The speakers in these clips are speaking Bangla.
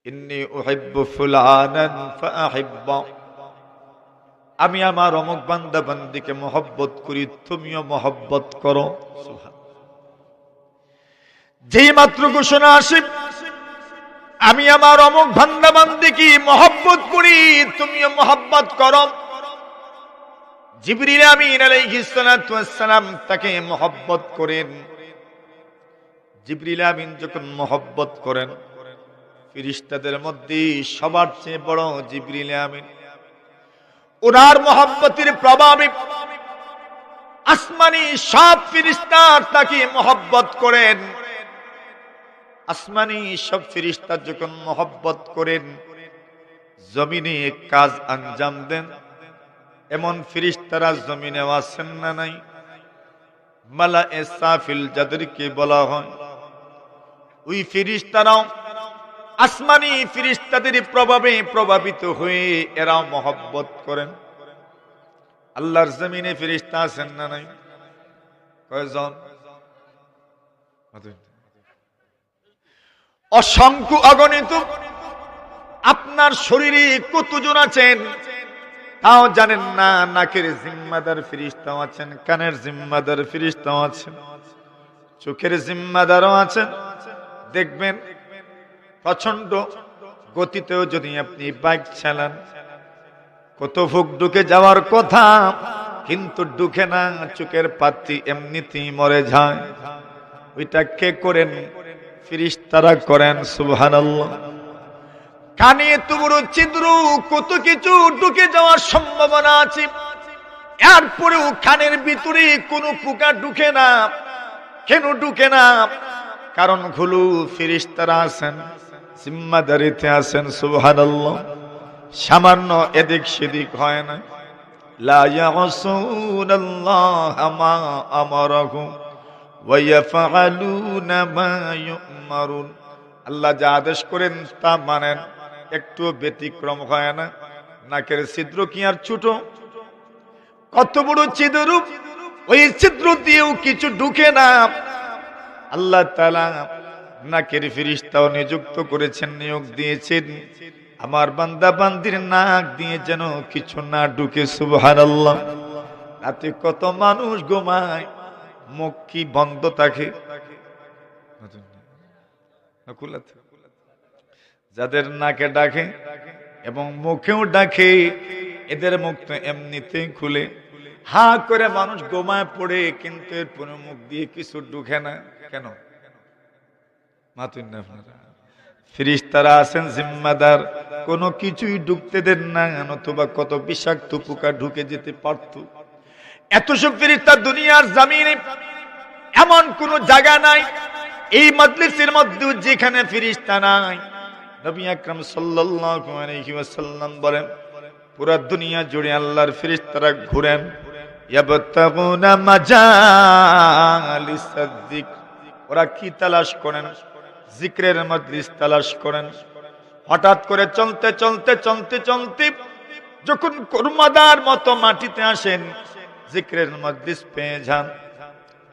ইন্নী উহিব্বু ফুলানান ফাআহিব্বা, আমি আমার অমুক বান্দা বান্দিকে মহব্বত করি, তুমিও মহব্বত করো। যেই মাত্র ঘোষণা আসে আমি আমার অমুক বান্দা বান্দিকে মহব্বত করি, তুমিও মহব্বত করো, জিবরিল আমিন আলাইহিস সালাতু ওয়াস সালাম তাকে মহব্বত করেন। জিবরিল আমিন যখন মহব্বত করেন, ফেরেশতাদের মধ্যে সবার চেয়ে বড় জিবরিল আমিন। ওনার মহব্বতের প্রভাবে আসমানি সব ফেরেশতা তাকে মহব্বত করেন। আসমানি সব ফেরেশতা যখন মহব্বত করেন, জমিনে কাজ আঞ্জাম দেন। এমন ফেরেশতারা জমিনে আছেন না নাই? মালায়ে সাফিল যাদেরকে বলা হয়, ওই ফেরেশতারাও আসমানি ফেরেশতাদের প্রভাবে প্রভাবিত হয়ে এরা মহব্বত করেন। আল্লাহর জমিনে ফেরেশতা আছেন না নাই? কয়জন? অসংখ্য অগণিত। আপনার শরীরে কতজন আছেন তাও জানেন না। নাকের জিম্মাদার ফেরেশতাও আছেন, কানের জিম্মাদার ফেরেশতাও আছেন, চোখের জিম্মাদারও আছেন। দেখবেন প্রচন্ড গতিতেও যদি আপনি বাইক চালান, কত ফুক ঢুকে যাওয়ার কথা কিন্তু ঢুকে না, চোখের পাতি এমনিতেই মরে যায়। ওইটা কে করেন? ফেরেশতারা করেন। সুবহানাল্লাহ। কানে এত বড় ছিদ্র, কত কিছু ঢুকে যাওয়ার সম্ভাবনা আছে, এরপরেও কানের ভিতরে কোনো পোকা ঢুকে না। কেন ঢুকে না? কারণ গুলো ফেরেশতারা আছেন, জিম্মাদারিতে আছেন। সুবহানাল্লাহ। সামান্য এদিক সেদিক হয় না। লা ইয়াসুনাল্লাহ মা আমারাহুম ওয়া ইয়াফআলুনা মা ইউমারুন। আল্লাহ যা আদেশ করেন তা মানেন, একটু ব্যতিক্রম হয় না। নাকের ছিদ্র কি আর ছোট? কত বড় ছিদ্র! ওই ছিদ্র দিয়েও কিছু ঢুকে না। আল্লাহ তাআলা নাকের ফেরেশতাও নিযুক্ত করেছেন, নিয়োগ দিয়েছেন, আমার বান্দা বান্দির নাক দিয়ে যেন কিছু না ঢুকে। সুবহানাল্লাহ। রাতে কত মানুষ ঘুমায়, মুখ কি বন্ধ থাকে? যাদের নাকে ডাকে এবং মুখেও ডাকে, এদের মুখ তো এমনিতেই খুলে, হা করে মানুষ ঘুমায় পড়ে, কিন্তু এরপরে মুখ দিয়ে কিছু ঢুকে না। কেন? মাতুন না আপনারা? ফেরেশতারা আছেন জিম্মাদার, কোনো কিছুই ঢুকতে দেন না, নতুবা কত বিষাক্ত পোকা ঢুকে যেতে পারত। এত সব ফেরেশতা দুনিয়ার জমিনে এমন কোন জায়গা নাই এই মজলিসের মধ্যে যেখানে ফেরেশতা নাই। নবী আকরাম সাল্লাল্লাহু আলাইহি ওয়াসাল্লাম বলেন, পুরো দুনিয়া জুড়ে আল্লাহর ফেরেশতারা ঘুরেন, ইয়াবতাগুনা মাজালিসাদ যিকর। ওরা কি তালাশ করেন? জিক্রের মজলিস তালাশ করেন। হঠাৎ করে চলতে চলতে চলতে চলতে যখন কুরমাদার মতো মাটিতে আসেন, জিক্রের মজলিস পেয়ে যান,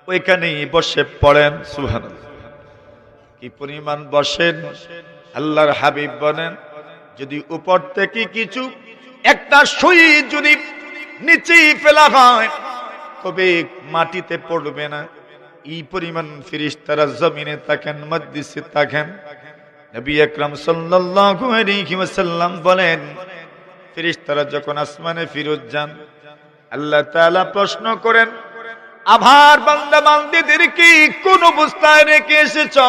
ওইখানেই বসে পড়েন। সুবহানাল্লাহ। কি পরিমাণ বসেন! আল্লাহর হাবিব বলেন, যদি উপর থেকে কিছু একটা সুই যদি নিচে ফেলা হয় তবে মাটিতে পড়বে না। এই পরিমাণ ফেরেশতারা জমিনে থাকেন, মজলিসে থাকেন। নবী আকরাম সাল্লাল্লাহু আলাইহি ওয়াসাল্লাম বলেন, ফেরেশতারা যখন আসমানে ফিরত যান, আল্লাহ তাআলা প্রশ্ন করেন, আমার বান্দা বান্দীদেরকে কোন অবস্থায় রেখে এসেছো?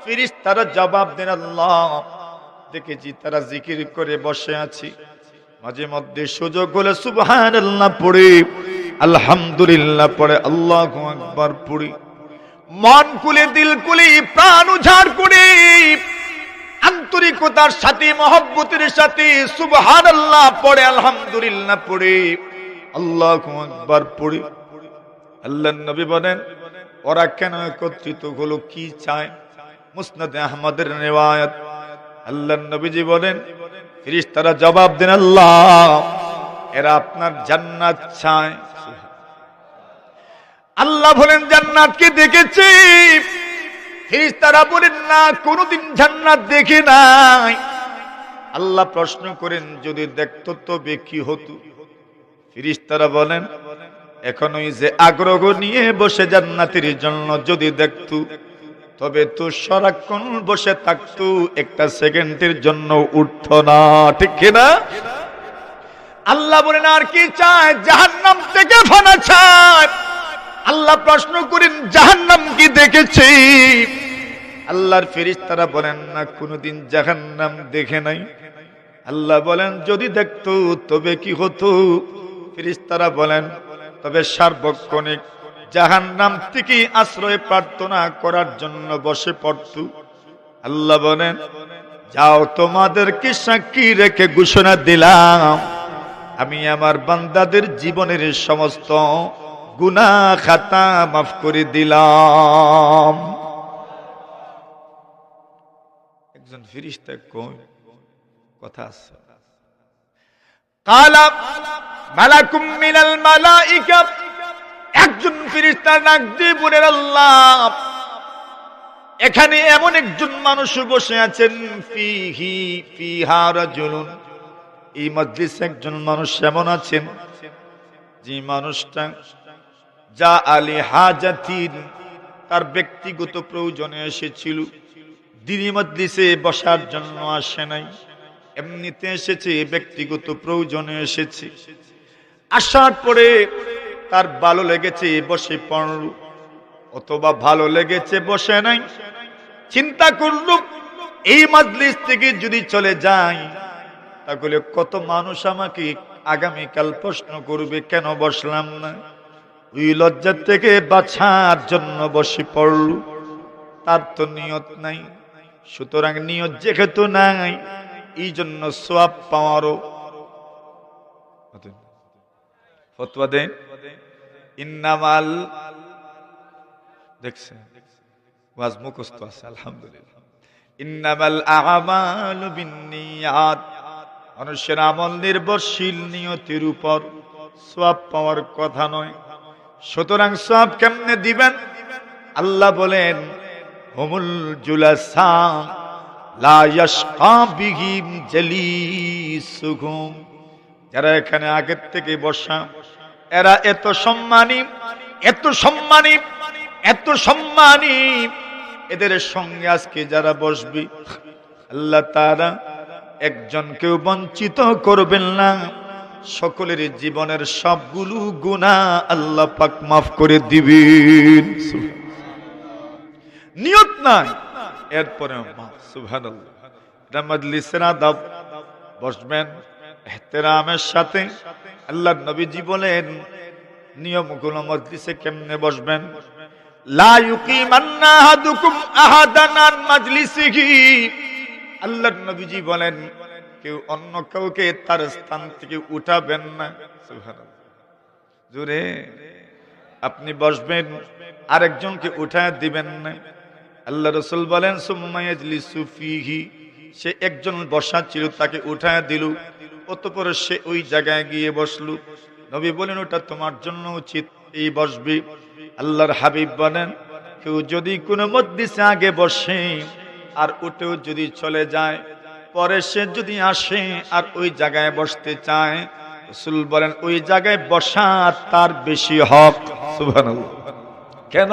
ফেরেশতারা জবাব দেন, আল্লাহ দেখেছি তারা জিকির করে বসে আছে, মাঝে মধ্যে সুযোগ হলে সুবহানাল্লাহ পড়ে, আলহামদুলিল্লাহ পড়ে, আল্লাহু আকবার পড়ে, মন খুলে দিল খুলে প্রাণ উজাড় করে আন্তরিকতার সাথে মহব্বতের সাথে সুবহানাল্লাহ পড়ে, আলহামদুলিল্লাহ পড়ে, আল্লাহু আকবার পড়ে। আল্লাহর নবী বলেন, ওরা কেন একত্রিত হলো, কি চায়? মুসনাদে আহমদের রিওয়ায়াত। আল্লাহর নবীজি বলেন, ফেরেশতারা জবাব দেন, আল্লাহ এরা আপনার জান্নাত চায়। আল্লাহ বলেন, জান্নাতকে দেখেছি। ফেরেশতারা বলেন না কোনোদিন জান্নাত দেখে নাই। আল্লাহ প্রশ্ন করেন যদি দেখতো তবে কি হতো? ফেরেশতারা বলেন এখন ওই যে আগ্রহ নিয়ে বসে জান্নাতের জন্য যদি দেখতো তবে তো সারাক্ষণ বসে থাকতো, একটা সেকেন্ডের জন্য উঠতো না, ঠিক কিনা? আল্লাহ বলেন আর কি চায়? জাহান্নাম থেকে ফানা চায়। আল্লাহ প্রশ্ন করেন জাহান্নাম কি দেখেছি? আল্লাহর ফেরেশতারা বলেন না কোনোদিন জাহান্নাম দেখে নাই। আল্লাহ বলেন যদি দেখতো তবে কি হতো? ফেরেশতারা বলেন তবে সার্বক্ষণিক জাহান্নাম থেকে আশ্রয় প্রার্থনা করার জন্য বসে পড়ত। আল্লাহ বলেন যাও তোমাদেরকে সাক্ষী রেখে ঘোষণা দিলাম আমি আমার বান্দাদের জীবনের সমস্ত গুনাহ খাতা মাফ করে দিলাম। একজন ফেরেশতা কই কথা আছে কালা মালাকুম মিনাল মালাইকা, একজন ফেরেশতা ডাক দিয়ে বলেন আল্লাহ এখানে এমন একজন মানুষ বসে আছেন ফিহা রাজুলুন, এই মজলিসে একজন মানুষ এমন আছেন যে মানুষটা যা আলী হাজাতিন তার ব্যক্তিগত প্রয়োজনে এসেছিল, দিনী মজলিসে বসার জন্য আসে নাই, এমনিতে এসেছে, ব্যক্তিগত প্রয়োজনে এসেছে। আসার পরে তার ভালো লেগেছে বসে পড়ল, অথবা ভালো লেগেছে বসে নাই। চিন্তা করল এই মজলিস থেকে যদি চলে যাই তাহলে কত মানুষ আমাকে আগামীকাল প্রশ্ন করবে কেন বসলাম না। ওই লজ্জা থেকে বাঁচার জন্য বসে পড়ল। তার তো নিয়ত নাই, সুতরাং নিয়ত যেহেতু নাই এই জন্য সওয়াব পাওয়ারও ফতোয়া দেন ইন্নামাল, দেখছেন ওয়াজ মুখস্থ আছে আলহামদুলিল্লাহ, ইন্নামাল আমালু বিন্নিয়াত, মানুষের আমল নির্ভরশীল নিয়তের উপর, সওয়াব পাওয়ার কথা নয়। সুতরাং সওয়াব কেমনে দিবেন? আল্লাহ বলেন হুমুল জুলাসা লা ইয়াশকা বিহিম জালিসুহুম, যারা এখানে আগের থেকে বসা এরা এত সম্মানী, এত সম্মানী, এত সম্মানী, এদের সঙ্গে আজকে যারা বসবি আল্লাহ তাআলা একজনকেও বঞ্চিত করবেন না, সকলের জীবনের সবগুলো গুনাহ আল্লাহ পাক মাফ করে দিবেন। নিয়ত নাই এরপরে মাফ, সুবহানাল্লাহ। এটা মজলিসের আদব, বসবেন ইহতিরামের সাথে। আল্লাহর নবীজি বলেন নিয়মগুলো মজলিসে কেমনে বসবেন, লা ইউকিমান্না আহাদুকুম আহাদান আন মাজলিসিহি, আল্লাহর নবীজি বলেন কেউ অন্য কাউকে তার স্থান থেকে উঠাবেন না। সুবহানাল্লাহ, জোরে আপনি বসবেন আরেকজনকে উঠায় দিবেন না। আল্লাহ রাসূল বলেন সুম্মা ইয়াজলিসু ফিহি, সে একজন বসা ছিল তাকে উঠায় দিল, অতঃপর সে ওই জায়গায় গিয়ে বসলো। নবী বলেন ওটা তোমার জন্য উচিত, এই বসবি। আল্লাহর হাবিব বলেন কেউ যদি কোনো মজলিসে আগে বসে আর উঠেও যদি চলে যায়, পরে সে যদি আসে আর ওই জায়গায় বসতে চায়, রাসূল বলেন ওই জায়গায় বসা তার বেশি হক। সুবহানাল্লাহ। কেন?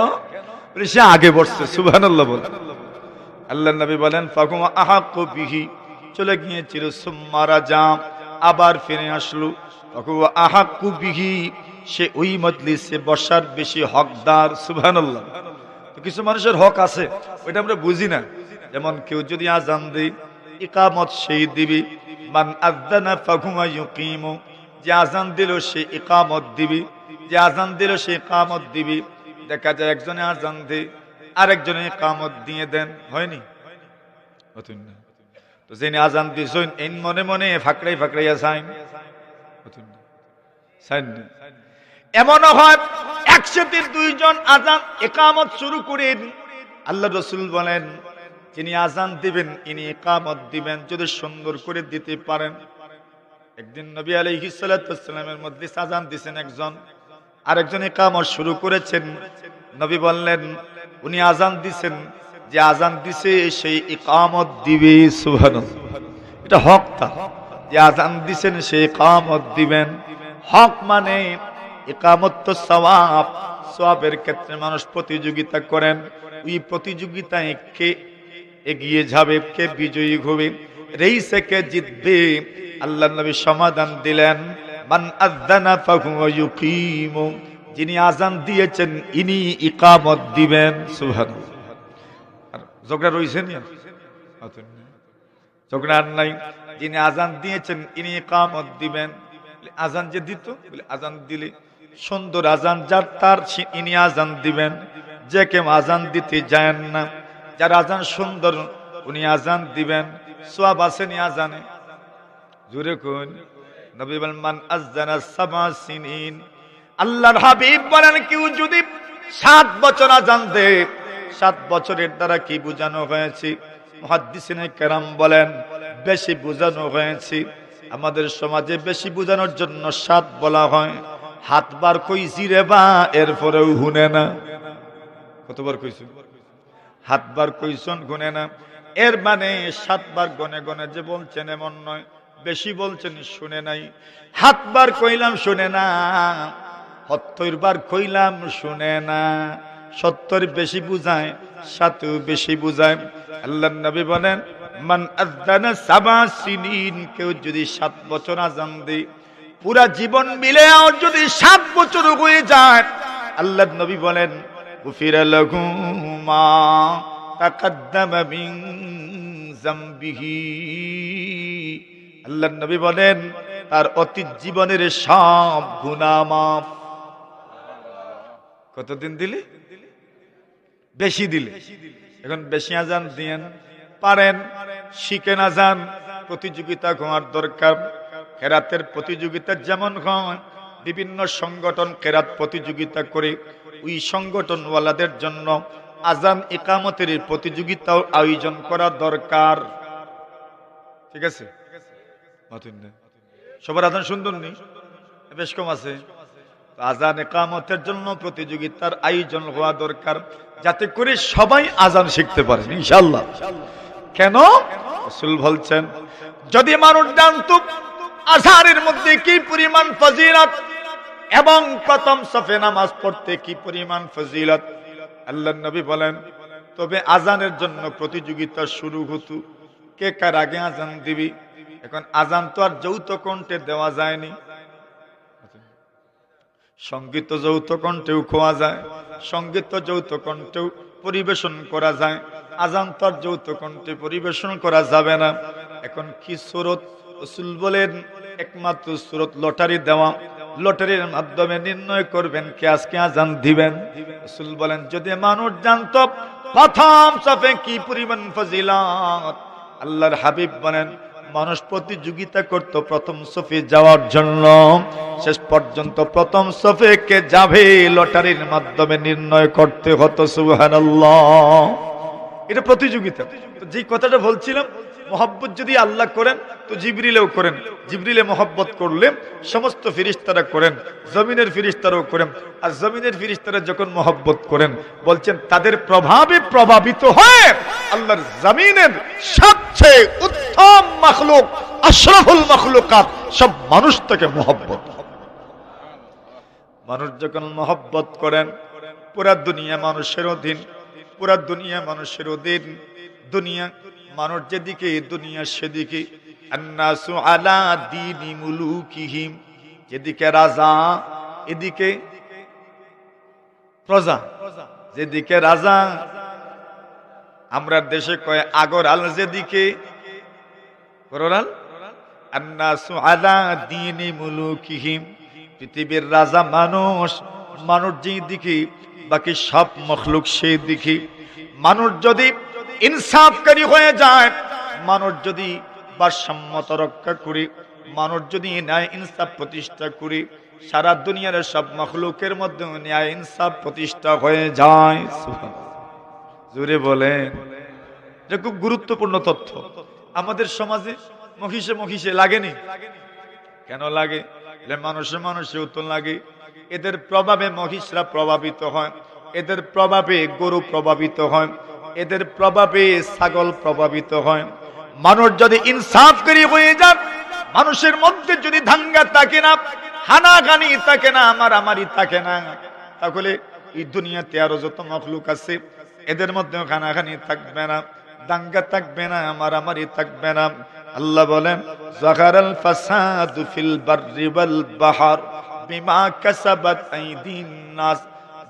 সে আগে বসছে। সুবহানাল্লাহ বলেন। আল্লাহর নবী বলেন ফাকুম আহাক্কু বিহি, চলে গিয়েছিল, সুম্মা রাজা, আবার ফিরে আসলো, ফাকুম আহাক্কু বিহি, সে ওই মজলিসে বসার বেশি হকদার। সুবহানাল্লাহ। তো কিছু মানুষের হক আছে ওইটা আমরা বুঝি না। যেমন কেউ যদি আযান দেয় ইকামত সেই দিবি, মান আযানা ফাহুয়া ইউকিমু, যে আযান দিল সে ইকামত দিবি, যে আযান দিল সে ইকামত দিবি। দেখা যায় একজনে আযান দেয় আরেকজনে ইকামত দিয়ে দেন, হয়নি? হতুন না। তো যিনি আযান দিছেন এই মনে মনে ফাকড়াই ফাকড়াইয়া যান, হতুন না, সাইন না। এমনও হয় একসাথে দুইজন আযান ইকামত শুরু করেন। আল্লাহ রাসূল বলেন যিনি আযান দিবেন ইনি ইকামত দিবেন যদি সুন্দর করে দিতে পারেন। একদিন নবী আলাইহিস সালাতু ওয়াস সালামের মজলিস আযান দিবেন একজন, আরেকজন ইকামত শুরু করেছেন। নবী বললেন উনি আযান দিবেন, যে আজান দিছে সেই ইকামত দিবে। সুবহানাল্লাহ, এটা হক। তা যে আজান দিছেন সেই ইকামত দিবেন। হক মানে ইকামত তো সওয়াব, সওয়াবের ক্ষেত্রে মানুষ প্রতিযোগিতা করেন। ওই প্রতিযোগিতায় কে এগিয়ে যাবে, কে বিজয়ী হবে, রেইসে কে জিতবে, আল্লাহর নবী সমাধান দিলেন, মান আযানা ফাহুয়া ইউকিমু, যিনি আজান দিয়েছেন ইনি ইকামত দিবেন। সুবহানাল্লাহ। আর ঝগড়া রইছে না, ঝগড়া আর নাই। যিনি আজান দিয়েছেন ইনি ইকামত দিবেন। আজান যে দিত, আজান দিলে সুন্দর আজান যার তার ইনি আজান দিবেন। যে কেউ আজান দিতে যায় না, যার আজান সুন্দর উনি আজান দিবেন। সওয়াব আছে নি আজানে? জোরে কোন নবী বলেন মান আযানা সাবআ সিনিন, আল্লাহর হাবিব বলেন কেউ যদি 7 বছর আজান দেয়, 7 বছরের দ্বারা কি বোঝানো হয়েছে? মুহাদ্দিসিনে কেরাম বলেন বেশি বোঝানো হয়েছে। আমাদের সমাজে বেশি বোঝানোর জন্য 7 বলা হয়। হাত বার কইছি রে বা, এরপরেও শুনে না। কতবার কইছো? হাত বার কইছন, গুনে না। এর মানে 7 বার গনে গনে যে বলছেন এমন নয়, বেশি বলছেন শুনে নাই। হাত বার কইলাম শুনে না, 70 বার কইলাম শুনে না। 70 বেশি বুঝায়, 7 বেশি বুঝায়। আল্লাহর নবী বলেন মান আযানা সাবআ সিনিন, কেউ যদি 7 বছর আজান দেয়, পুরা জীবন মিলে আর যদি 7 বছর হয়ে যায়, আল্লাহর নবী বলেন গুফিরা লাহু মা তাকাদ্দামা মিন যামবিহি, আল্লাহর নবী বলেন তার অতীত জীবনের সব গুনাহ মাফ। কতদিন দিলে? বেশি দিলে। এখন বেশি আজান দিয়েন, পারেন শিখেন আজান। প্রতিযোগিতা হওয়ার দরকার। কেরাতের প্রতিযোগিতা যেমন হয়, বিভিন্ন সংগঠন কেরাত প্রতিযোগিতা করে, ওই সংগঠনওয়ালাদের জন্য আজান ইকামতের প্রতিযোগিতাও আয়োজন করা দরকার। ঠিক আছে? সবার আজান সুন্দর নেই, বেশ কম আছে। আজান ইকামতের জন্য প্রতিযোগিতার আয়োজন হওয়া দরকার, যাতে করে সবাই আজান শিখতে পারে ইনশাআল্লাহ। কেন? রাসূল বলছেন যদি মানুষ জানতো আযানের মধ্যে কি পরিমাণ ফজিলত এবং প্রথম সাফে নামাজ পড়তে কি পরিমাণ ফজিলত, আল্লাহর নবী বলেন তবে আজানের জন্য প্রতিযোগিতা শুরু হতো, কে কার আগে আজান দিবি। এখন আজান তো আর যৌথ কণ্ঠে দেওয়া যায়নি। সঙ্গীত যৌথ কণ্ঠেও খোয়া যায়, সঙ্গীত যৌথ কণ্ঠেও পরিবেশন করা যায়। আজান তো আর যৌথ কণ্ঠে পরিবেশন করা যাবে না। এখন কি সুরত? রাসূল বলেন একমাত্র সুরত লটারি দেওয়া। লটারির মাধ্যমে নির্ণয় করবেন কে আজকে আজান দিবেন। রাসূল বলেন যদি মানুষ জানতো প্রথম সাফে কি পরিমাণ ফজিলত, আল্লাহর হাবিব বলেন মানুষ প্রতিযোগিতা করত প্রথম সফে যাওয়ার জন্য। শেষ পর্যন্ত প্রথম সফে কে যাবে লটারির মাধ্যমে নির্ণয় করতে হতো। সুবহানাল্লাহ, এটা প্রতিযোগিতা। তো যে কথাটা বলছিলাম, মহব্বত যদি আল্লাহ করেন তো জিবরিলেও করেন। জিবরিলে মহব্বত করলে সমস্ত ফেরেশতারা করেন, জমিনের ফেরেশতারাও করেন। আর জমিনের ফেরেশতারা যখন মহব্বত করেন, বলছেন তাদের প্রভাবে প্রভাবিত হয়ে আল্লাহর জমিনের সবচেয়ে উত্তম মাখলুক, আশরাফুল মাখলুকাত সব মানুষ থেকে মহব্বত। মানুষ যখন মহব্বত করেন, পুরা দুনিয়া মানুষের অধীন, পুরা দুনিয়া মানুষের অধীন। দুনিয়া মানুষ যেদিকে, দুনিয়া সেদিকে। আন্নাসু আলা দীনি মুলুকিহিম, যেদিকে রাজা এদিকে প্রজা, যেদিকে রাজা। আমরা দেশে কয় আগরআল, যেদিকে কররাল। আন্নাসু আলা দীনি মুলুকিহিম, পৃথিবীর রাজা মানুষ, মানুষ যেদিকে বাকি সব মখলুক সেই দিকে। মানুষ যদি ইনসাফকারী হয়ে যায়, মানুষ যদি ভারসাম্যতা রক্ষা করে, মানুষ যদি ন্যায় ইনসাফ প্রতিষ্ঠা করে, সারা দুনিয়ার সব মখলুকের মধ্যে ন্যায় ইনসাফ প্রতিষ্ঠা হয়ে যায়। জোরে বলেন, এটা খুব গুরুত্বপূর্ণ তথ্য। আমাদের সমাজে মহিষে মহিষে লাগেনি। কেন লাগে? মানুষে মানুষেও তো লাগে। এদের প্রভাবে মহিষরা প্রভাবিত হয়, এদের প্রভাবে গরু প্রভাবিত হয়, এদের প্রভাবে ছাগল প্রভাবিত হয়। মানুষ যদি ইনসাফ করে হয়ে যান, মানুষের মধ্যে যদি দাঙ্গা থাকে না, হানাহানি থাকে না, মারামারি থাকে না, তাহলে এই দুনিয়াতে আরো যত মখলুক আছে এদের মধ্যে হানাহানি থাকবে না, দাঙ্গা থাকবে না, মারামারি থাকবে না। আল্লাহ বলেন যাহারাল ফাসাদু ফিল বাররি ওয়াল বাহর বিমা কাসাবাত আইদিন নাস।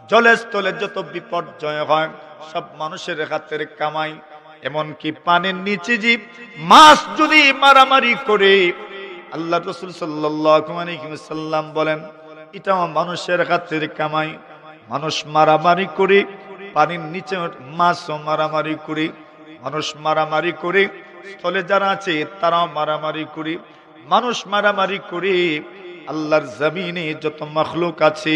জলে স্থলে যত বিপর্যয় হয় সব মানুষের হাতের কামাই। এমনকি পানির নিচে জীব মাছ যদি মারামারি করে, আল্লাহ রাসূল সাল্লাল্লাহু আলাইহি ওয়াসাল্লাম বলেন এটাও মানুষের হাতের কামাই। মানুষ মারামারি করে, পানির নিচে মাছও মারামারি করে, মানুষ মারামারি করে, স্থলে যারা আছে তারাও মারামারি করে, মানুষ মারামারি করে। আল্লাহর জমিনে যত মখলুক আছে,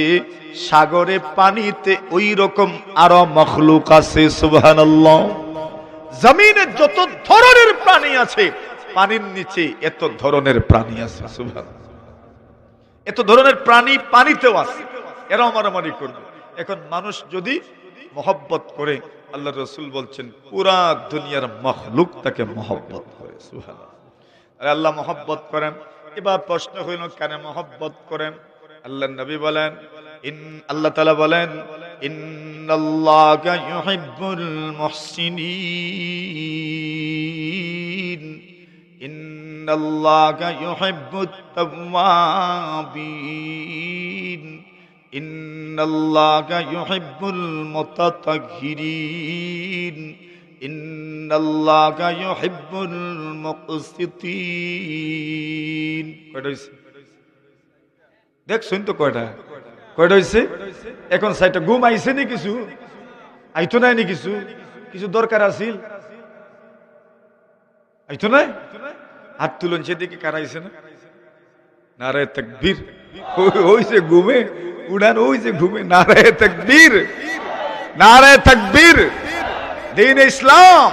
সাগরে পানিতে ওই রকম আরো মখলুক আছে। সুবহানাল্লাহ। জমিনে যত ধরনের প্রাণী আছে, পানির নিচে এত ধরনের প্রাণী আছে। সুবহানাল্লাহ। এত ধরনের প্রাণী পানিতেও আছে, এরাও মারামারি করবে। এখন মানুষ যদি মহব্বত করে, আল্লাহ রাসূল বলছেন পুরা দুনিয়ার মখলুক তাকে মহব্বত করে। সুবহানাল্লাহ। আল্লাহ মহব্বত করেন। এবার প্রশ্ন হইল কেন মহব্বত করেন? আল্লাহ নবী বলেন, আল্লাহ তাআলা বলেন ইন্নাল্লাহা ইউহিব্বুল মুহসিনিন ইন্নাল্লাহা ইউহিব্বুত তাওয়াবিন ইন্নাল্লাহা ইউহিব্বুল মুতাতাহহিরিন ইন্নাল্লাহা ইউহিব্বুল মুকসিতিন। কয়টা হইছে দেখছেন তো? কয়টা হইছে? এখন সাইটা ঘুম আইছে নি? কিছু আইতো নাই নি? কিছু দরকার আছিল? আইতো নাই? হাত তুলন সেদিকে কারাইছে না? নারায়ে তাকবীর। হইছে ঘুমে উড়ান, হইছে ঘুমে। নারায়ে তাকবীর, নারায়ে তাকবীর। দ্বীন ইসলাম,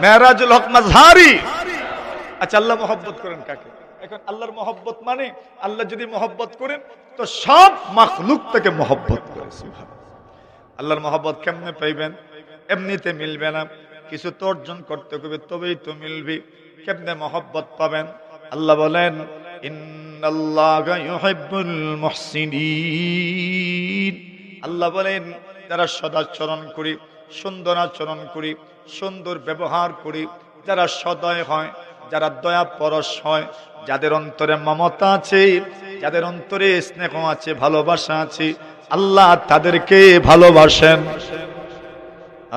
মেরাজুল হক মাজহারি। আচ্ছা, আল্লাহ মহব্বত করেন কাকে? এখন আল্লাহর মহব্বত মানে আল্লাহ যদি মহব্বত করেন তো সব মাখলুক তাকে মহব্বত করে। আল্লাহর মহব্বত কেমনে পাইবেন? এমনিতে মিলবে না, কিছু তো অর্জন করতে হবে, তবেই তো মিলবে। কেমনে মহব্বত পাবেন? আল্লাহ বলেন ইন্নাল্লাহা ইউহিব্বুল মুহসিনিন। আল্লাহ বলেন যারা সদাচরণ করি, সুন্দর আচরণ করি, সুন্দর ব্যবহার করি, যারা সদয় হয়, যারা দয়া পরশ হয়, যাদের অন্তরে মমতা আছে, যাদের অন্তরে স্নেহ আছে, ভালোবাসা আছে, আল্লাহ তাদেরকে ভালোবাসেন।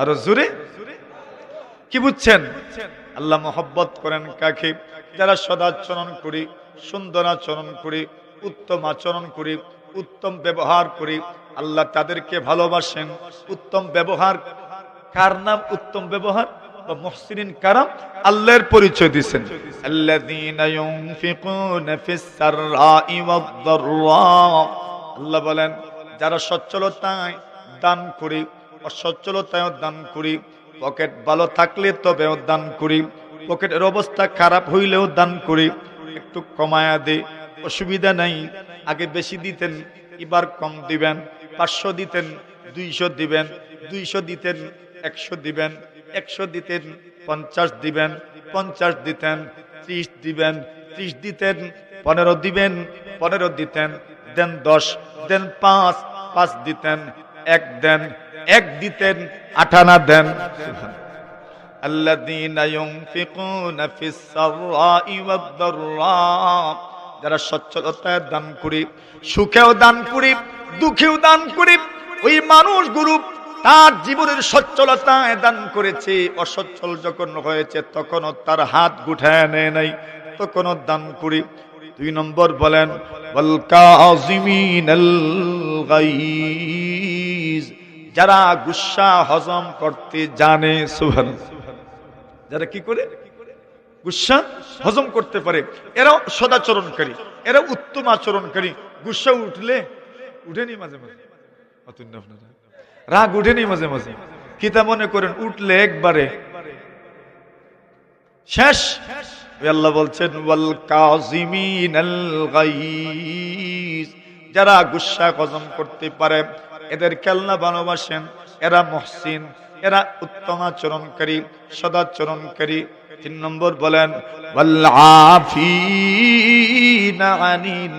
আর জোরে কি বুঝছেন? আল্লাহ মহব্বত করেন কাকে? যারা সদাচরণ করি, সুন্দর আচরণ করি, উত্তম আচরণ করি, উত্তম ব্যবহার করি, আল্লাহ তাদেরকে ভালোবাসেন। উত্তম ব্যবহার কার নাম? উত্তম ব্যবহার বা মুহসিনিন কারাম আল্লাহর পরিচয় দিবেন। আল্লাযীনা ইউনফিকুনা ফিস সাররাই ওয়াদ দাররা। আল্লাহ বলেন যারা সচ্ছলতায় দান করি, অসচ্ছলতায় দান করি, পকেট ভালো থাকলে তবেও দান করি, পকেটের অবস্থা খারাপ হইলেও দান করি, একটু কমায়া দে, অসুবিধা নাই। আগে বেশি দিতেন, এবার কম দিবেন। 500 দিতেন, 200 দিবেন, 200 দিতেন, 100 দিবেন, 100 দিতেন, 50 দিবেন, 50 দিতেন, 30 দিবেন, 30 দিতেন, 15 দিবেন, 15 দিতেন, দেন 10, দেন 5, 5 দিতেন, 1 দেন, 1 দিতেন, 8 আনা দেন। আল্লাযীনা ইউনফিকুনা ফিস সাররাই ওয়াদ দাররা। যারা সচ্ছলতায় দান করি, সুখেও দান করি, দুঃখেও দান করি, ওই মানুষগুলো তার জীবনের সচ্ছলতায় দান করেছে, অসচ্ছল যখন হয়েছে তখনও তার হাত গুটায় নেয় নাই, তখনও দান করি। 2 নম্বর বলেন ওয়াল কাযিমিনাল গাইজ। যারা গুসা হজম করতে জানে। সুবহানাল্লাহ। যারা কি করে? গুসা হজম করতে পারে, এরা সদাচরণকারী, এরা উত্তম আচরণকারী। গুসা উঠেনি মাঝে মাঝে, রাগ উঠেনি মাঝে মাঝে, কি তা মনে করেন উঠলে একবারে শেষ। আল্লাহ বলছেন ওয়াল কাযিমিনাল গাইজ। যারা গুসা হজম করতে পারে, এদের আল্লাহ ভালোবাসেন, এরা মুহসিন, এরা উত্তম আচরণকারী, সদাচরণকারী। 3 নম্বর বলেন ওয়াল-আফিনা আনিন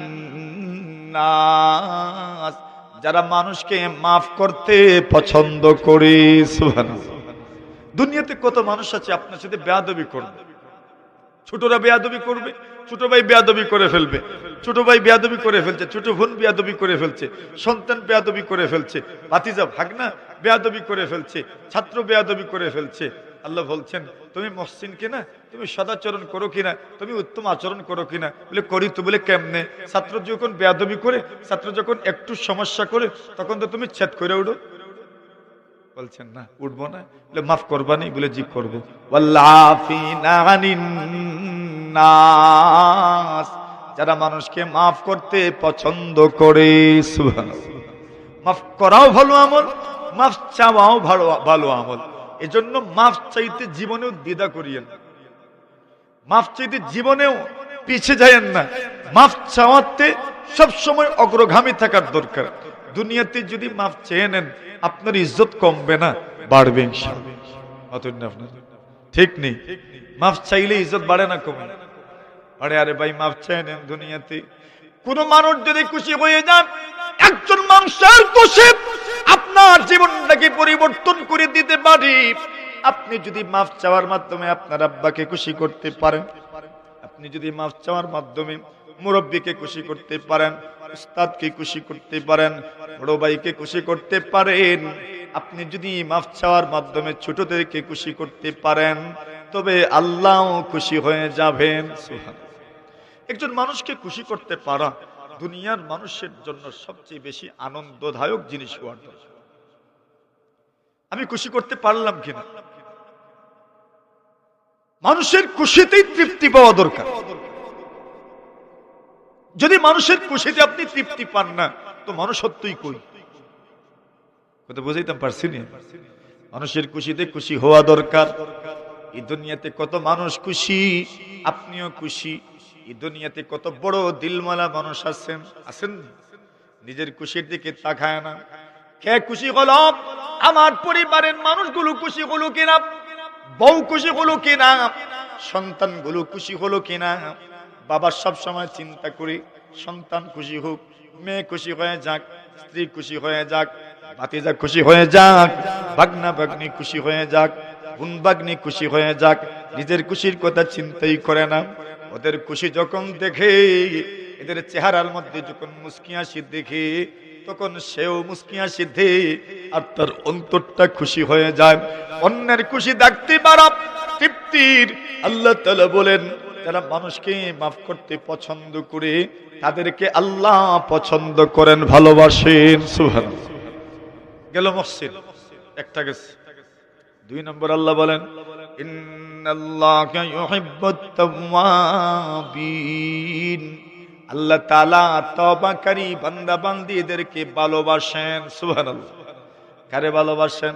নাস, যারা মানুষকে মাফ করতে পছন্দ করে। সুবহানাল্লাহ। দুনিয়াতে কত মানুষ আছে আপনার সাথে বেয়াদবি করবে, ছোটরা বেয়াদবি করবে, ছোট ভাই বেয়াদবি করে ফেলবে, ছোট ভাই বেয়াদবি করে ফেলছে, ছোট বোন বেয়াদবি করে ফেলছে, সন্তান বেয়াদবি করে ফেলছে, ভাতিজা ভাগনা বেয়াদবি করে ফেলছে, ছাত্র বেয়াদবি করে ফেলছে। আল্লাহ বলছেন তুমি মহসিন কিনা, তুমি সদাচরণ করো কিনা, তুমি উত্তম আচরণ করো কিনা। বলে করি তো। বলে কেমনে? ছাত্র যখন বেয়াদবি করে, ছাত্র যখন একটু সমস্যা করে, তখন তো তুমি ছেদ করে উঠো। বলছেন না, উঠবো না। বলে মাফ করবানি? বলে জি করবো। ওয়াল-আফিনা আনিন নাস, যারা মানুষকে মাফ করতে পছন্দ করে। সুবহানাল্লাহ। মাফ করাও ভালো আমল, মাফ চাওয়াও ভালো আমল। এজন্য মাফ চাইতে জীবনেও দ্বিধা করিয়েন, মাফ চাইতে জীবনেও পিছিয়ে যায়েন না। মাফ চাওয়াতে সবসময় অগ্রগামী থাকার দরকার। দুনিয়াতে যদি মাফ চেয়ে নেন, আপনার ইজ্জত কমবে না, বাড়বে ইনশাআল্লাহ। ঠিক নেই? মাফ চাইলে ইজ্জত বাড়ে না, কমে? আরে আরে ভাই, মাফ চাই নেন। দুনিয়াতে কোন মানুষ যদি খুশি হয়ে যান, একজন মানুষের খুশি আপনার জীবনটাকে পরিবর্তন করে দিতে পারে। আপনি যদি মাফ চাওয়ার মাধ্যমে আপনার আব্বাকে খুশি করতে পারেন, আপনি যদি মাফ চাওয়ার মাধ্যমে মুরব্বীকে খুশি করতে পারেন, উস্তাদকে খুশি করতে পারেন, বড় ভাইকে খুশি করতে পারেন, আপনি যদি মাফ চাওয়ার মাধ্যমে ছোটদেরকে খুশি করতে পারেন, তবে আল্লাহও খুশি হয়ে যাবেন। সুবহানাল্লাহ। একজন মানুষকে খুশি করতে পারা দুনিয়ার মানুষের জন্য সবচেয়ে বেশি আনন্দদায়ক জিনিস হওয়ার দরকার। আমি খুশি করতে পারলাম কিনা, মানুষের খুশিতেই তৃপ্তি পাওয়া দরকার। যদি মানুষের খুশিতে আপনি তৃপ্তি পান না, তো মানুষত্বই কই? কথা বুঝাইতাম পারছি না? মানুষের খুশিতে খুশি হওয়া দরকার। এই দুনিয়াতে কত মানুষ খুশি, আপনিও খুশি। এই দুনিয়াতে কত বড় দিলওয়ালা মানুষ আছেন, আছেন নিজের খুশির দিকে তাকায় না। কে খুশি হলো? আমার পরিবারের মানুষগুলো খুশি হলো কিনা, বউ খুশি হলো কিনা, সন্তানগুলো খুশি হলো কিনা। বাবা সব সময় চিন্তা করি সন্তান খুশি হোক, মেয়ে খুশি হয়ে যাক, স্ত্রী খুশি হয়ে যাক, ভাতিজা খুশি হয়ে যাক, ভাগনা ভাগ্নি খুশি হয়ে যাক, বোন ভাগ্নি খুশি হয়ে যাক। নিজের খুশির কথা চিন্তাই করে না। ওদের খুশি যখন দেখে, এদের চেহারার মধ্যে যখন মুস্কি হাসি দেখে, তখন সেও মুস্কি হাসি দে, আর তার অন্তরটা খুশি হয়ে যায়। অন্যের খুশি দেখতে পারা তৃপ্তির। আল্লাহ তাআলা বলেন, যারা মানুষকে মাফ করতে পছন্দ করে, তাদেরকে আল্লাহ পছন্দ করেন, ভালোবাসেন। সুবহানাল্লাহ। গেল মহসিন, একটা গেছে। 2 নম্বর আল্লাহ বলেন ইন্নাল্লাহা ইউহিব্বুত তাওয়াবিন, আল্লাহ তাআলা তওবাকারী বান্দা বান্দীদেরকে ভালোবাসেন। সুবহানাল্লাহ। কারে ভালোবাসেন?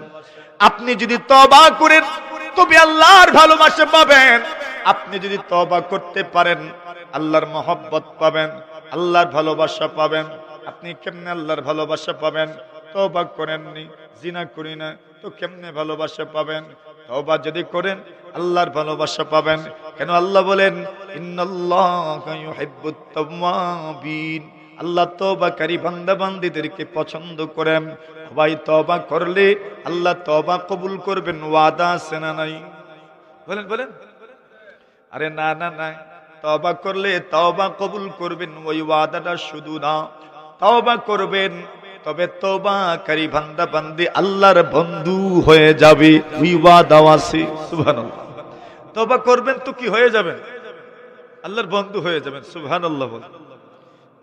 আপনি যদি তওবা করেন, তবে আল্লাহর ভালোবাসা পাবেন। আপনি যদি তওবা করতে পারেন, আল্লাহর মহব্বত পাবেন, আল্লাহর ভালোবাসা পাবেন। আপনি কেমনে আল্লাহর ভালোবাসা পাবেন? তওবা করেননি, জিনা করি না, তো কেমনে ভালোবাসা পাবেন? তওবা যদি করেন, আল্লাহর ভালোবাসা পাবেন। কেন আল্লাহ বলেন ইন্নাল্লাহা ইউহিব্বুত তাওয়াবিন, আল্লাহ তওবাকারী বান্দা বান্দীদেরকে পছন্দ করেন। ভাই, তওবা করলে আল্লাহ তওবা কবুল করবেন, ওয়াদা আছে না নাই? বলেন বলেন। আরে না না না, তওবা করলে তওবা কবুল করবেন, ওই ওয়াদাটা শুধু না, তওবা করবেন, তবে তওবাকারী বান্দা বান্দী আল্লাহর বন্ধু হয়ে যাবে, ওই ওয়াদা আছে। সুবহানাল্লাহ। তওবা করবেন তো কি হয়ে যাবেন? আল্লাহর বন্ধু হয়ে যাবেন। সুবহানাল্লাহ।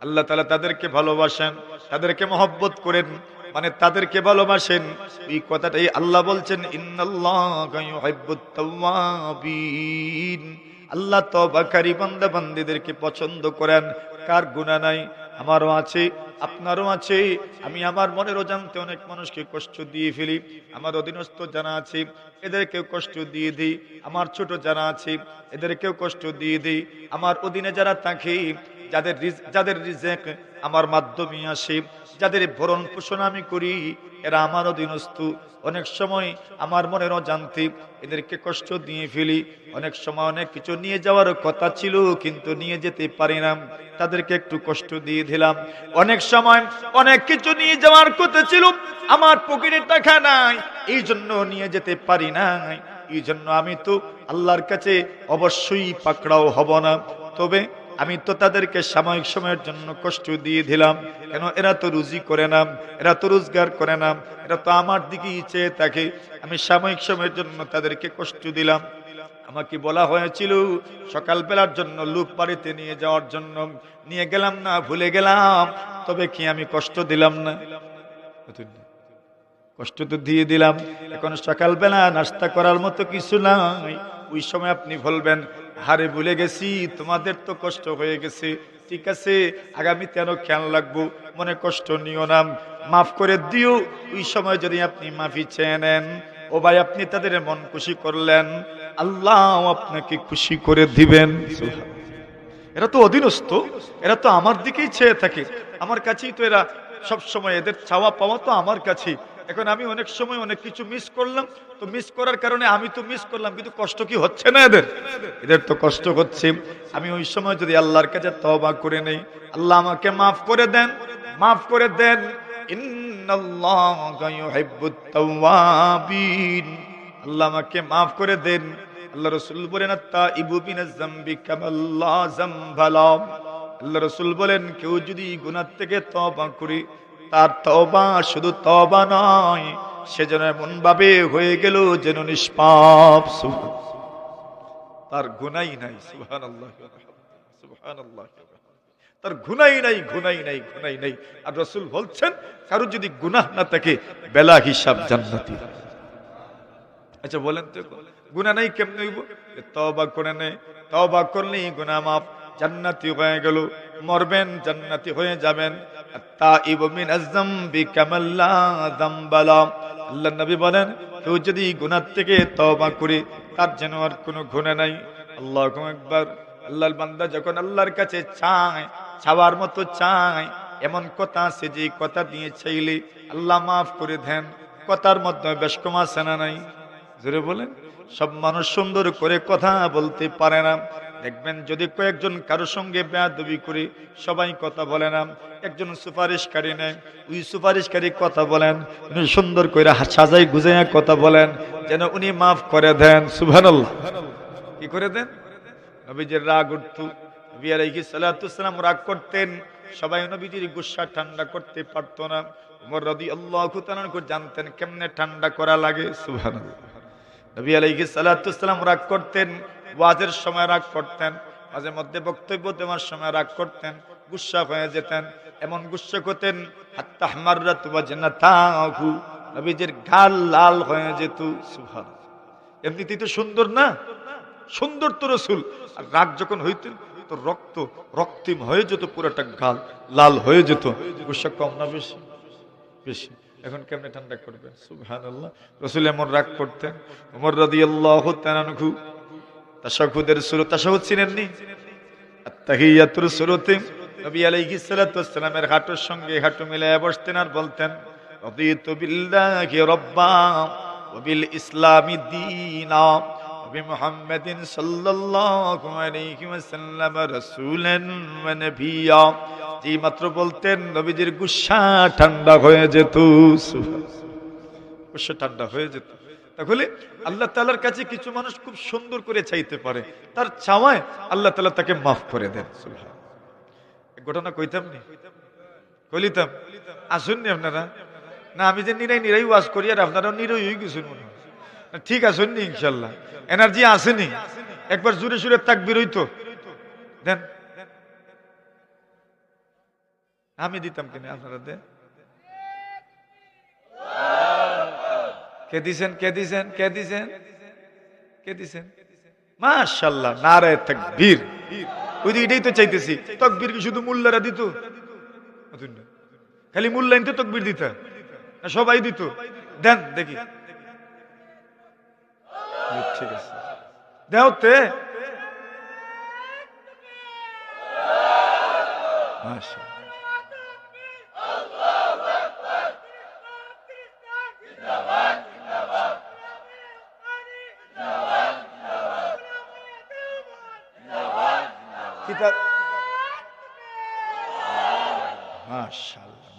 আল্লাহ তাআলা তাদেরকে ভালোবাসেন, তাদেরকে মহব্বত করেন, মানে তাদেরকে ভালোবাসেন। এই কথাটাই আল্লাহ বলছেন ইন্নাল্লাহা ইউহিব্বুত তাওয়াবিন, আল্লাহ তওবাকারী বান্দা বান্দীদেরকে পছন্দ করেন। কার গুনাহ নাই? আমারও আছে, আপনারও আছে। আমি আমার মনের অজান্তে অনেক মানুষকে কষ্ট দিয়ে ফেলি। আমার অধীনস্থ যারা আছে এদেরকেও কষ্ট দিয়ে দিই। আমার ছোট যারা আছে এদেরকেও কষ্ট দিয়ে দিই। আমার অধীনে যারা থাকে যাদের রিজেক আমার মাধ্যমে আসে, যাদের ভরণ পোষণ আমি করি, এরা আমার অধীনস্থ। অনেক সময় আমার মনের অজান্তে এদেরকে কষ্ট দিয়ে ফেলি। অনেক সময় অনেক কিছু নিয়ে যাওয়ার কথা ছিল কিন্তু নিয়ে যেতে পারি না, তাদেরকে একটু কষ্ট দিয়ে দিলাম। অনেক সময় অনেক কিছু নিয়ে যাওয়ার কথা ছিল, আমার পকেটে টাকা নাই, এই জন্য নিয়ে যেতে পারি নাই। এই জন্য আমি তো আল্লাহর কাছে অবশ্যই পাকড়াও হব না, তবে আমি তো তাদেরকে সাময়িক সময়ের জন্য কষ্ট দিয়ে দিলাম। কেন? এরা তো রুজি করে না, এরা তো রোজগার করে না, এরা তো আমার দিকেই চেয়ে থাকে। আমি সাময়িক সময়ের জন্য তাদেরকে কষ্ট দিলাম। আমাকে বলা হয়েছিল সকালবেলার জন্য লোক বাড়িতে নিয়ে যাওয়ার জন্য, নিয়ে গেলাম না, ভুলে গেলাম। তবে কি আমি কষ্ট দিলাম না? কষ্ট তো দিয়ে দিলাম। এখন সকালবেলা নাস্তা করার মতো কিছু নাই, ওই সময় আপনি বলবেন হারে ভুলে গেছি, তোমাদের তো কষ্ট হয়ে গেছে, ঠিক আছে আগামীতে আরো খেয়াল রাখবো, মনে কষ্ট নিও না, মাফ করে দিও। ওই সময় যদি আপনি মাফি চেয়ে নেন, ও ভাই আপনি তাদের মন খুশি করলেন, আল্লাহ আপনাকে খুশি করে দিবেন। এরা তো অধীনস্থ, এরা তো আমার দিকেই চেয়ে থাকে, আমার কাছেই তো এরা সব সময়, এদের চাওয়া পাওয়া তো আমার কাছেই। এখন আমি অনেক সময় অনেক কিছু মিস করলাম, তো মিস করার কারণে আমি তো মিস করলাম, কিন্তু কষ্ট কি হচ্ছে না এদের? এদের তো কষ্ট হচ্ছে। আমি ওই সময় যদি আল্লাহর কাছে তওবা করে নেই, আল্লাহ আমাকে মাফ করে দেন, মাফ করে দেন। ইন্নাল্লাহা ইউহিব্বুত তাওয়াবিন, আল্লাহ আমাকে মাফ করে দেন। আল্লাহ রাসূল বলেন আত-তাইবু মিনাজ যামবি কামাল্লা যামবালা, আল্লাহ রাসূল বলেন কেউ যদি গুনাহ থেকে তওবা করে, তার তওবা শুধু তওবা নয়, সে যেন এমন ভাবে হয়ে গেল যেন নিষ্পাপ, তার গুনাহই নাই। সুবহানাল্লাহ সুবহানাল্লাহ, তার গুনাহই নাই, গুনাহই নাই, গুনাহই নাই। আর রাসূল বলছেন কারো যদি গুনাহ না থাকে বেলা হিসাব জান্নাতি। আচ্ছা বলেন তো গুনাহ নাই কেমনে হইব? তওবা করে নে, তওবা করলেই গুনাহ মাফ, জান্নাতি হয়ে গেল, মরবেন জান্নাতি হয়ে যাবেন। আত-তাইবু মিনাজ যামবি কামাল্লা যামবালা, আল্লাহর নবী বলেন কেউ যদি গুনাহ থেকে তওবা করে, তার যেন আর কোনো গুনাহ নাই। আল্লাহু আকবার। আল্লাহর বান্দা যখন আল্লাহর কাছে চায়, চাওয়ার মতো চায়, এমন কথা আছে যে কথা দিয়ে চাইলে আল্লাহ মাফ করে দেন। কথার মধ্যে বেশ কম আছে না নাই? জোরে বলেন। সব মানুষ সুন্দর করে কথা বলতে পারে না, দেখবেন যদি কয়েকজন কারোর সঙ্গে বেয়াদবি করে, সবাই কথা বলে না, একজন সুপারিশকারী নেন, ওই সুপারিশকারী কথা বলেন, উনি সুন্দর করে সাজাই গুজাইয়া কথা বলেন যেন উনি মাফ করে দেন। সুবহানাল্লাহ। কি করে দেন? নবীজির রাগ উঠত, নবী আলাইহিস সালাতু ওয়াসসালাম রাগ করতেন, সবাই নবীজির গুসা ঠান্ডা করতে পারতো না। ওমর রাদিয়াল্লাহু তাআলা জানতেন কেমনে ঠান্ডা করা লাগে। সুবহানাল্লাহ। নবী আলাইহিস সালাতু ওয়াসসালাম রাগ করতেন, ওয়াজের সময় রাগ করতেন, মাঝে মধ্যে বক্তব্য দেওয়ার সময় রাগ করতেন, গুসা হয়ে যেতেন। এমন গুসা করতেন হাত্তা হামাররাত ওয়াজনাতাহু, নবীজির গাল লাল হয়ে যেত। সুবহানাল্লাহ। এমনিতেই তো সুন্দর না, সুন্দর তো রাসূল, আর রাগ যখন হইতেন তো রক্ত রক্তিম হয়ে যেত, পুরোটা গাল লাল হয়ে যেত। গুসা কম না বেশি? বেশি। এখন কেমনে ঠান্ডা করবেন? সুবহানাল্লাহ। রাসূল এমন রাগ করতেন। ওমর রাদিয়াল্লাহু তাআলা আনহু তাশাহুদের সূরা, তাশাহুদ চিনেননি? আত-তাহিয়াতুর সূরাতে নবী আলাইহিস সালাতু ওয়াসসালামের হাঁটুর সঙ্গে হাঁটু মিলায়ে বসতেন আর বলতেন রাদিতু বিল্লাহি রাব্বা ওয়া বিল ইসলামি দীনা ওয়া বিমুহাম্মাদিন সাল্লাল্লাহু আলাইহি ওয়াসাল্লাম রাসূলান ওয়া নাবিয়্যা। যেই মাত্র বলতেন নবীজির গুসা ঠান্ডা হয়ে যেত, গুসা ঠান্ডা হয়ে যেত। তাহলে আল্লাহ তাআলার কাছে কিছু মানুষ খুব সুন্দর করে চাইতে পারে, তার চাওয়ায় আল্লাহ তাআলা তাকে মাফ করে দেন। সুবহানাল্লাহ। এক ঘটনা কইতাম নি? কইলিতাম? আসুননি আপনারা? না আমি যে নিরাই ওয়াজ করি আর আপনারাও নিরই হয়ে গেছেন মনে হয়। না ঠিক আসুননি ইনশাআল্লাহ? এনার্জি আসেনি? একবার জোরে সুরে তাকবীর হইতো দেন। আমি দিতাম কিনা? আপনারা দেন। কে দিছেন? কে দিছেন? কে দিছেন? কে দিছেন? মাশাআল্লাহ, নারায়ে তাকবীর। ওই যে এটাই তো চাইতেছি, তাকবীর কি শুধু মোল্লারা দিত? খালি মোল্লাই তো তাকবীর দিতা না সবাই দিত? দেন দেখি। ঠিক আছে দেওতে মাশাআল্লাহ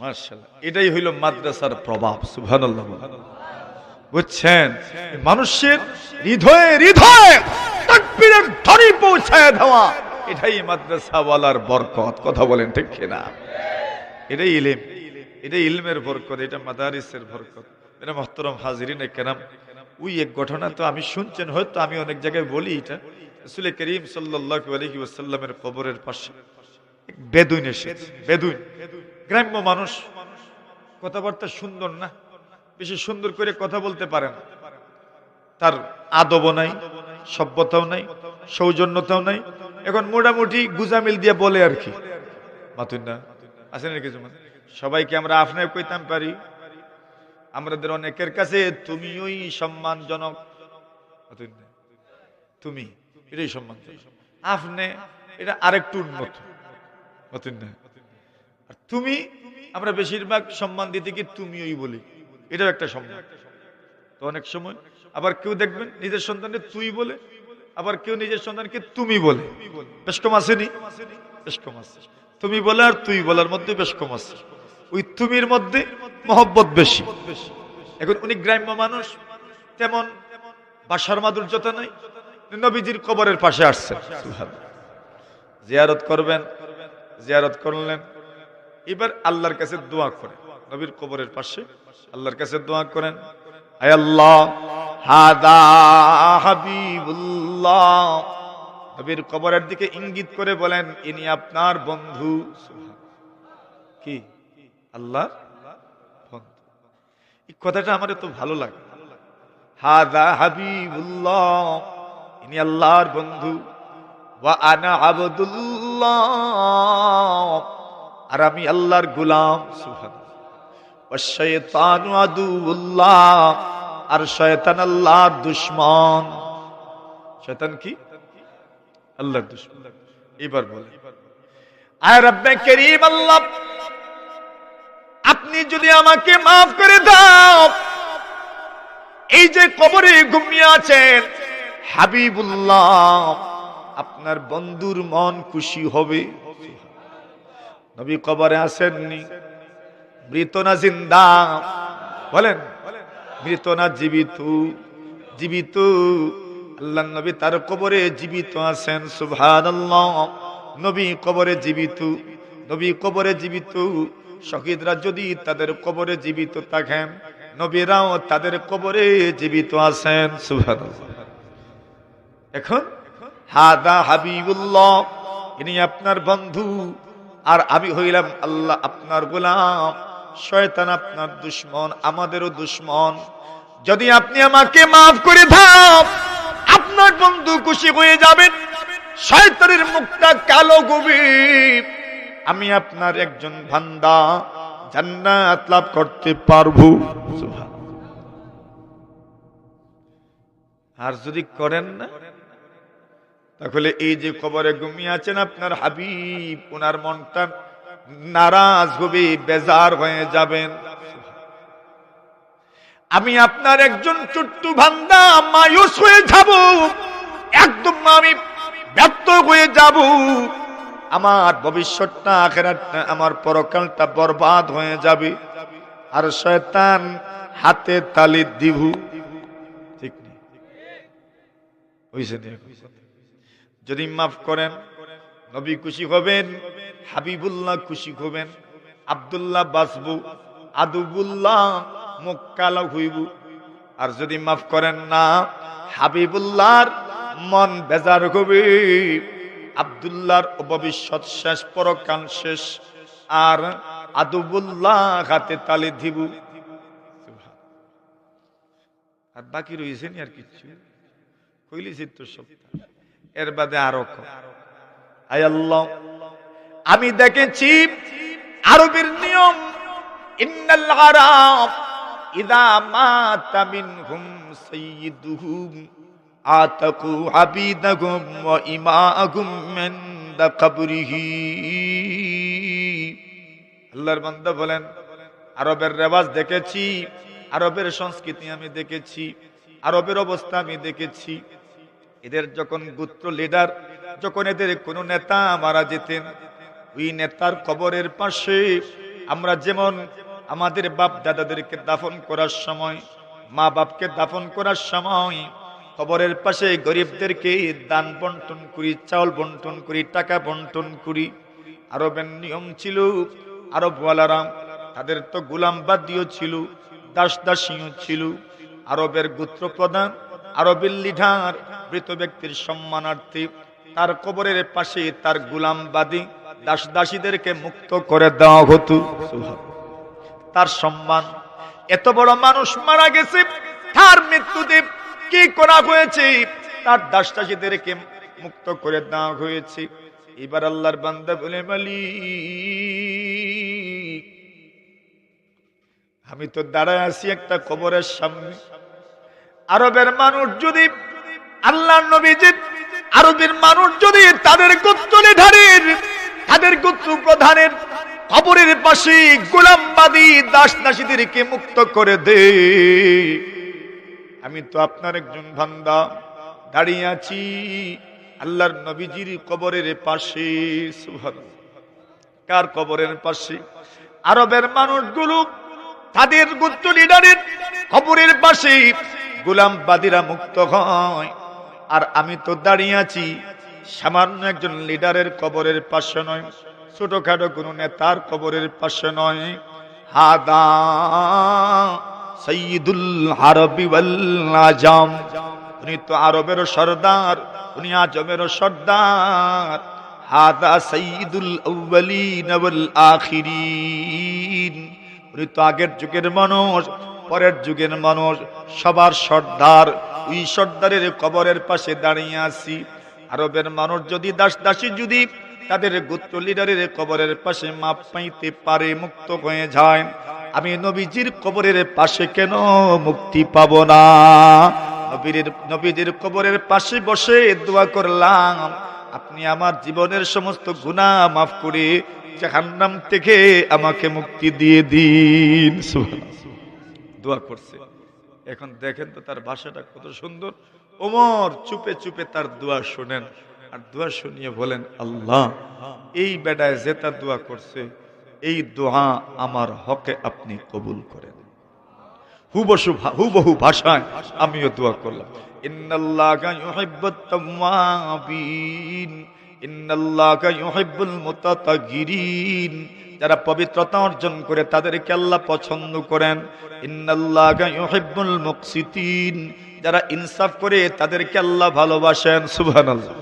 মাশাআল্লাহ, এটাই হইল মাদ্রাসার প্রভাব। সুবহানাল্লাহ। বুঝছেন, মানুষের হৃদয়ে হৃদয়ে তাকবীরের ধ্বনি পৌঁছায় দেওয়া, এটাই মাদ্রাসাওয়ালার বরকত। কথা বলেন ঠিক কিনা? এটাই ইলম, এটাই ইলমের বরকত, এটা মাদারিসের বরকত। এটা মুহতারাম হাজিরিনে কেরাম, ওই এক ঘটনা তো আমি শুনছেন হয়তো, আমি অনেক জায়গায় বলি এটা। রাসূল করিম সাল্লাল্লাহু আলাইহি ওয়াসাল্লামের কবরের পাশে এক বেদুইন এসেছে। বেদুইন গ্রাম্য মানুষ, কথাবার্তা সুন্দর না, বেশি সুন্দর করে কথা বলতে পারে না, তার আদবও নাই, সভ্যতাও নাই, সৌজন্যতাও নাই। এখন মোটামুটি গুজামিল দিয়ে বলে আর কি, মাতুন না আছেন কিছু মানে, সবাইকে আমরা আপনাকে কইতাম পারি, আমাদের অনেকের কাছে তুমি ওই সম্মানজনক, তুমি এটাই সম্মানজনক, আপনি এটা আরেকটু উন্নত, আর তুমি আমরা বেশিরভাগ সম্মান দিতে কি তুমি ওই বলি, এটাও একটা সম্মান। তো অনেক সময় আবার কেউ দেখবেন নিজের সন্তানকে তুই বলে, আবার কেউ নিজের সন্তানকে তুমি বলে, বেশ কম আসেনি? বেশ কম আছে। তুমি বলে আর তুই বলার মধ্যে বেশ কম আছে, ওই তুমির মধ্যে মহব্বত বেশি। এখন উনি গ্রাম্য মানুষ, তেমন ভাষার মাধুর্যতা নাই, নবীজির কবরের পাশে আসছেন, জিয়ারত করবেন, জিয়ারত করলেন। এবার আল্লাহর কাছে দোয়া করেন, নবীর কবরের পাশে আল্লাহর কাছে দোয়া করেন, আয় আল্লাহ হাদা হাবিবুল্লাহ, নবীর কবরের দিকে ইঙ্গিত করে বলেন ইনি আপনার বন্ধু। কি আল্লাহর বন্ধু, এই কথাটা আমার তো ভালো লাগে। হাদা হাবিবুল্লাহ, ইনি আল্লাহর বন্ধু, ওয়া আনা আবদুল্লাহ, আর আমি আল্লাহর গোলাম। সুবহানাল্লাহ। ওয়া শাইতানু আদুউল্লাহ, আর শয়তান আল্লাহর দুশমন। শয়তান কি? আল্লাহর দুশমন। এবার বলে, আয় রব্বে করিম আল্লাহ, আপনি যদি আমাকে মাফ করে দাও, এই যে কবরে ঘুমিয়ে আছেন হাবিবুল্লাহ, আপনার বন্ধুর মন খুশি হবে। নবী কবরে আসেননি, মৃত না জিন্দা? বলেন, মৃত না জীবিত? জীবিত। আল্লাহর নবী তার কবরে জীবিত আছেন। সুবহানাল্লাহ। নবী কবরে জীবিত, নবী কবরে জীবিত। শহীদরা যদি তাদের কবরে জীবিত থাকেন, নবীরাও তাদের কবরে জীবিত আছেন। সুবহানাল্লাহ। এখন হাদা হাবিবুল্লাহ, ইনি আপনার বন্ধু, আর আমি হইলাম আল্লাহ আপনার গোলাম। শয়তান আপনার দুশমন, আমাদেরও দুশমন। যদি আপনি আমাকে মাফ করে দাও, আপনার বন্ধু খুশি হয়ে যাবেন, শয়তানের মুখটা কালো গভীর, আমি আপনার একজন বান্দা জান্নাত লাভ করতে পারবো। আর যদি করেন না, তাহলে এই যে কবরে ঘুমিয়ে আছেন আপনার হাবিব, ওনার মনটা নারাজ হবে, বেজার হয়ে যাবেন। আমি আপনার একজন ছোট্ট বান্দা, মায়ুস হয়ে যাব, একদম আমি ব্যর্থ হয়ে যাব, আমার ভবিষ্যৎটা আখিরাতটা, আমার পরকালটা বরবাদ হয়ে যাবে, আর শয়তান হাতে তালি দিব। ঠিক নেই? যদি মাফ করেন, নবী খুশি হবেন, হাবিবুল্লাহ খুশি হবেন, আব্দুল্লাহ বাঁচবু, আদুবুল্লাহ মুখ কালো হইব। আর যদি মাফ করেন না, হাবিবুল্লাহর মন বেজার হবে, আব্দুল্লাহর ভবিষ্যৎ শেষ, পরকাল শেষ, আর আদুবুল্লাহ হাতে তালি দিব। আর বাকি রয়েছে নি আর কিছু কইলিছি তো সব, এর বাদে আরো আয় আল্লাহ, আমি দেখেছি আরবের নিয়ম, ইন্নাল আরাব ইদা মাতা মিনহুম সাইয়্যিদুহুম আতাকু আবিদাহুম ওয়া ইমাহুম মিন ইনদা কবরিহি। আল্লাহর বান্দা বলেন, আরবের রেওয়াজ দেখেছি, আরবের সংস্কৃতি আমি দেখেছি, আরবের অবস্থা আমি দেখেছি। এদের যখন গোত্র লিডার, যখন এদের কোনো নেতা মারা যেতেন, ওই নেতার কবরের পাশে আমরা যেমন আমাদের বাপ দাদাদেরকে দাফন করার সময়, মা বাপকে দাফন করার সময় কবরের পাশে গরিবদেরকে দান বন্টন করি, চাউল বন্টন করি, টাকা বন্টন করি। আরবের নিয়ম ছিল, আরবওয়ালারা তাদের তো গোলাম বাদিও ছিল, দাস দাসীও ছিল। আরবের গোত্র প্রধান, আরবের লিডার মৃত ব্যক্তির সম্মানার্থে তার কবরের পাশে তার গোলাম বাদী দাস দাসীদেরকে মুক্ত করে দেওয়া হতো। তার সম্মান, এত বড় মানুষ মারা গেছে, তার মৃত্যুতে কি করা হয়েছে? তার দাস দাসীদেরকে মুক্ত করে দেওয়া হয়েছে। এবার আল্লাহর বান্দা বলে, মালিক আমি তো দাঁড়ায় আছি একটা কবরের সামনে। আরবের মানুষ যদি, আল্লাহর নবীজি আরবের মানুষ যদি তাদের গোত্রধারীর, তাদের গোত্র প্রধানের কবরের পাশে গোলামবাদী দাস দাসীদেরকে মুক্ত করে দে, আমি তো আপনার একজন বান্দা দাঁড়িয়ে আছি আল্লাহর নবীজির কবরের পাশে। সুবহানাল্লাহ। কার কবরের পাশে? আরবের মানুষগুলো তাদের গোত্র লিডারের কবরের পাশে গোলামবাদীরা মুক্ত হয়, আর আমি তো দাঁড়িয়ে আছি সামান্য একজন লিডারের কবরের পাশে নয়, ছোটখাটো কোন নেতার কবরের পাশে নয়। হাদা সাইয়্যিদুল আরবি ওয়াল আজম, উনি তো আরবের সরদার, উনি আজমেরও সর্দার। হাদা সাইয়্যিদুল আউয়ালিন ওয়াল আখিরিন, উনি তো আগের যুগের মানুষ, পরের যুগের মানুষ, সবার সর্দার। ওই সর্দারের কবরের পাশে দাঁড়িয়ে আছি। আরবের মানুষ যদি দাস দাসী যদি তাদের গোত্র লিডারের কবরের পাশে মাপ পাইতে পারে, মুক্ত হয়ে যায়, আমি নবীজির কবরের পাশে কেন মুক্তি পাব না? নবীজির কবরের পাশে বসে দোয়া করলাম, আপনি আমার জীবনের সমস্ত গুনাহ মাফ করে জাহান্নাম থেকে আমাকে মুক্তি দিয়ে দিন। সুবহানাল্লাহ। দোয়া করছে। এখন দেখেন তো তার ভাষাটা কত সুন্দর। ওমর চুপে চুপে তার দোয়া শুনেন, আর দোয়া শুনিয়ে বলেন, আল্লাহ এই বেডায় যেটা দোয়া করছে, এই দোয়া আমার হকে আপনি কবুল করেন। হুবহু ভাষায় আমিও দোয়া করলাম, ইন্নাল্লাহা ইউহিব্বুত তাওয়াবিন ইন্নাল্লাহা ইউহিব্বুল মুতাতাহহিরিন, যারা পবিত্রতা অর্জন করে তাদেরকে আল্লাহ পছন্দ করেন। ইন্নাল্লাহা ইউহিব্বুল মুকসিতিন, যারা ইনসাফ করে তাদেরকে আল্লাহ ভালোবাসেন। সুবহানাল্লাহ।